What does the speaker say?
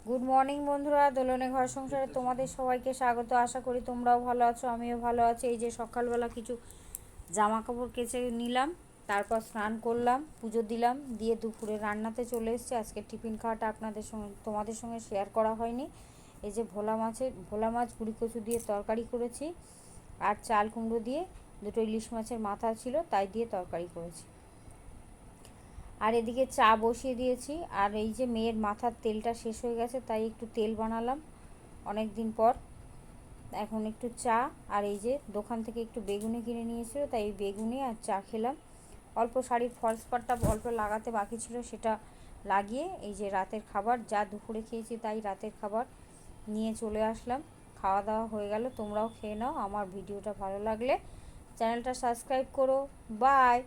Good morning বন্ধুরা, দোলনে ঘর সংসারে তোমাদের সবাইকে স্বাগত। আশা করি তোমরাও ভালো আছো, আমিও ভালো আছি। এই যে সকালবেলা কিছু জামা কাপড় কেচে নিলাম, তারপর স্নান করলাম, পুজো দিলাম, দিয়ে দুপুরে রান্নাতে চলে এসেছি। আজকে টিফিন খাওয়াটা তোমাদের সঙ্গে শেয়ার করা হয়নি। এই যে ভোলা মাছ গুঁড়ি কচু দিয়ে তরকারি করেছি, আর চাল কুমড়ো দিয়ে দুটো ইলিশ মাছের মাথা ছিল তাই দিয়ে তরকারি করেছি। আর এদিকে চা বসিয়ে দিয়েছি। আর এই যে মেয়ের মাথার তেলটা শেষ হয়ে গেছে, তাই একটু তেল বানালাম অনেক দিন পর। এখন একটু চা, আর এই যে দোকান থেকে একটু বেগুনি কিনে নিয়েছিল, তাই এই বেগুনি আর চা খেলাম। অল্প শাড়ির ফলস পাড়টা অল্প লাগাতে বাকি ছিল, সেটা লাগিয়ে এই যে রাতের খাবার যা দুপুরে খেয়েছি তাই রাতের খাবার নিয়ে চলে আসলাম। খাওয়া দাওয়া হয়ে গেল, তোমরাও খেয়ে নাও। আমার ভিডিওটা ভালো লাগলে চ্যানেলটা সাবস্ক্রাইব করো। বাই।